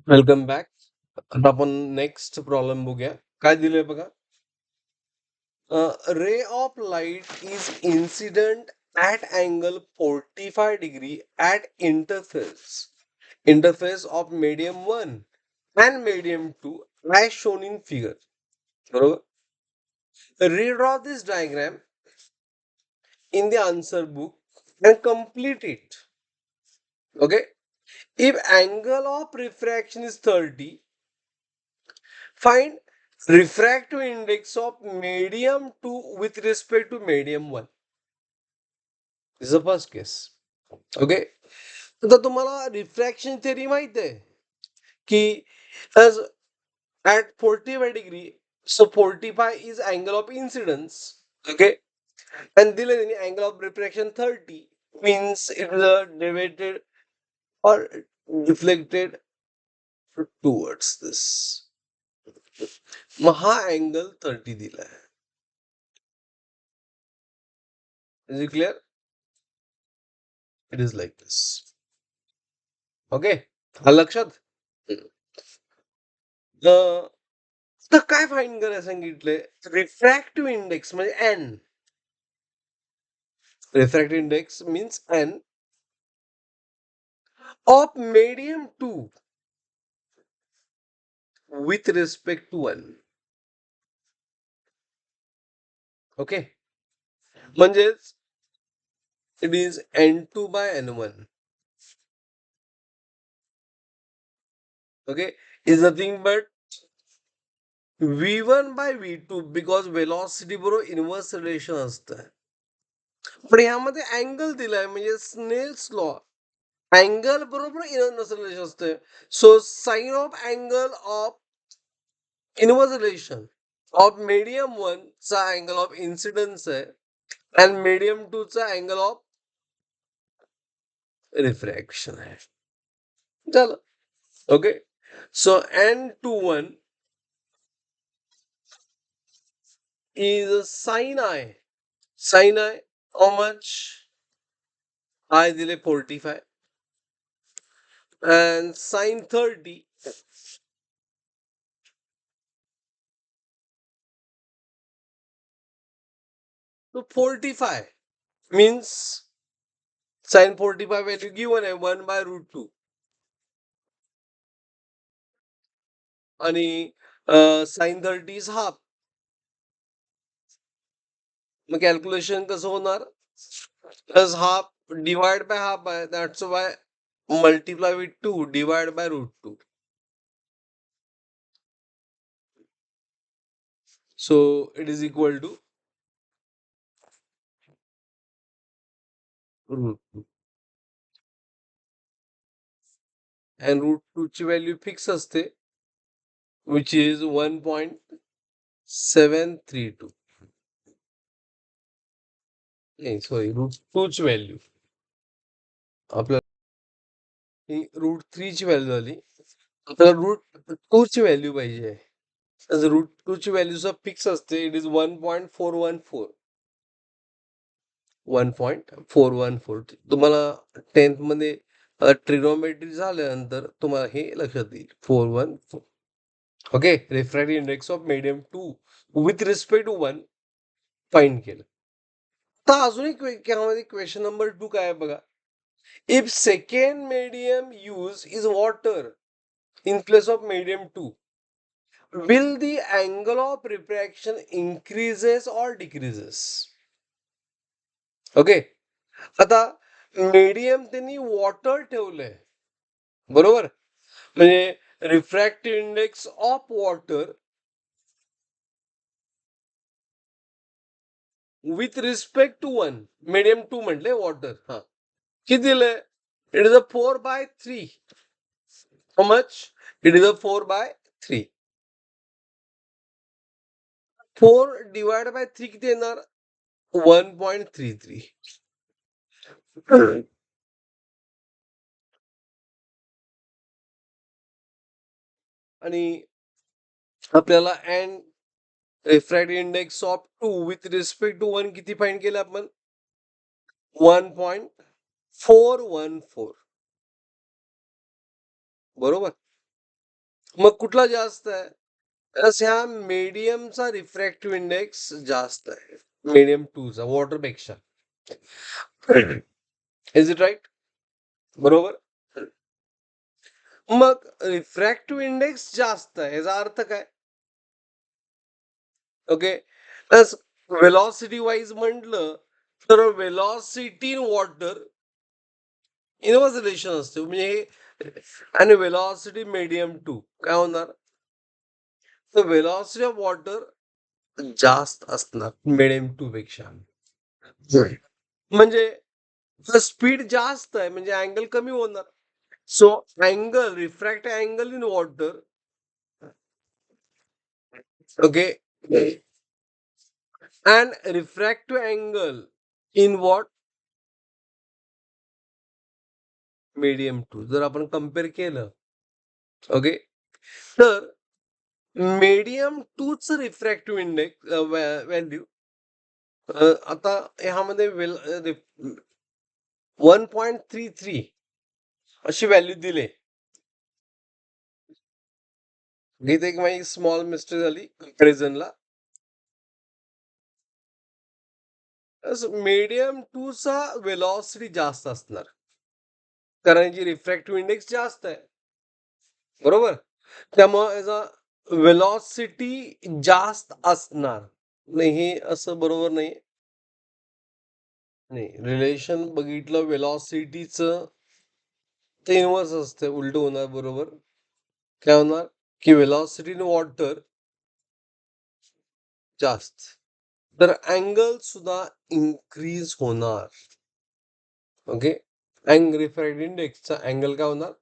Welcome back. आता आपण next problem बघूया. काय दिलंय बघा. Ray of light is incident at angle 45 degree at interface of medium 1 and medium 2 as shown in figure. बरोबर. Redraw this diagram in the answer book and complete it. Okay. If angle of refraction is 30, find refractive index of medium 2 with respect to medium 1. This is the first case. Okay. आता तुम्हाला refraction theory माहित आहे की as at 45 degree, so 45 is angle of incidence. Okay. And दिले त्यांनी angle of refraction 30 means it is a deviated or deflected towards this. मग हा angle 30 दिलाय. Is it clear? It is like this. Okay. लक्षात. तर काय find करायला सांगितलंय. रिफ्रॅक्टिव्ह इंडेक्स म्हणजे N. Refractive index means N of medium 2 with respect to 1. Okay. म्हणजेच it is n2 by n1. Okay. Is nothing but v1 by v2 because velocity बरोबर inverse relation असतं. पण ह्यामध्ये अँगल दिलाय म्हणजे स्नेल्स लॉ. अँगल बरोबर inverse relation असते. So sine of angle of inverse relation of medium 1 चा angle of incidence आहे आणि मीडियम 2 चा अँगल ऑफ रिफ्रॅक्शन आहे. झालं. Okay. So n21 is sin I. Sin I, how much? I दिले 45 and sin 30 to 45 means sin 45 value given आहे 1 by root 2 आणि sin 30 is half. मग कॅल्क्युलेशन कसं होणार. Plus half divide by half आहे. That's why multiply with 2 divide by root 2. So it is equal to root 2. And root 2 ची value fix असते which is 1.732. नाही sorry route 2 ची value आपल्याला route 3 ची व्हॅल्यू झाली. आपल्याला रूट 2 ची व्हॅल्यू पाहिजे. रूट 2 ची व्हॅल्यू फिक्स असते. It is 1.414. 1.414. तुम्हाला 10th मध्ये ट्रिग्नोमेट्री झाल्यानंतर तुम्हाला हे लक्षात येईल. 414. Okay. Refractive index of medium 2 with respect to 1 find केलं. आता अजून एक ह्यामध्ये क्वेश्चन नंबर 2 काय आहे बघा. If second medium use is water in place of medium 2, will the angle of refraction increases or decreases? Okay. आता मीडियम त्यांनी वॉटर ठेवलंय बरोबर. म्हणजे refractive index of water with respect to 1. Medium 2 म्हटले water. हा किती दिलंय. It is a 4/3. How much. It is a 4/3. 4 divide by 3 किती येणार. 1.33. आणि आपल्याला and refractive index of 2 with respect to 1 किती फाइंड केलं आपण. 1.414. बरोबर. मग कुठला जास्त आहे? तर ह्या मीडियमचा रिफ्रॅक्टिव्ह इंडेक्स जास्त आहे, मीडियम 2 चा वॉटरपेक्षा. Is it right? बरोबर. मग रिफ्रॅक्टिव्ह इंडेक्स जास्त आहे याचा अर्थ काय? ओके, वेलॉसिटी वाईज म्हटलं तर velocity in water inverse relation असते, म्हणजे आणि वेलॉसिटी मीडियम 2 काय होणार? तर वेलॉसिटी ऑफ वॉटर जास्त असणार मीडियम 2 पेक्षा. म्हणजे स्पीड जास्त आहे म्हणजे अँगल कमी होणार. So angle refract angle in water, okay, and refractive angle in what medium 2 जर आपण कम्पेअर केलं, ओके, तर मीडियम 2 च रिफ्रॅक्टिव्ह इंडेक्स व्हॅल्यू आता ह्यामध्ये 1.33 अशी व्हॅल्यू दिली. इथे एक माझी स्मॉल मिस्टेक झाली कम्पॅरिझनला. मीडियम 2 चा वेलॉसिटी जास्त असणार कारण की रिफ्रॅक्टिव्ह इंडेक्स जास्त आहे, बरोबर. त्यामुळे याचा वेलॉसिटी जास्त असणार नाही, हे असं बरोबर नाही. नाही, रिलेशन बघितलं वेलॉसिटीचं ते इनवर्स असते, उलट होणार, बरोबर. काय होणार की वेलॉसिटी इन वॉटर जास्त, तर अँगल सुद्धा इन्क्रीज होणार. ओके, रिफ्रॅक्टिव्ह इंडेक्सचा अँगल काय होणार?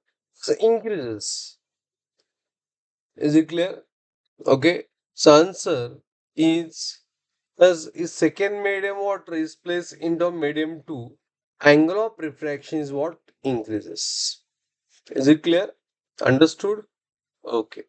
Increases. Is it clear? Okay, so answer is as is second medium water is placed into medium 2, angle of refraction is what increases. Is it clear? Understood? Okay.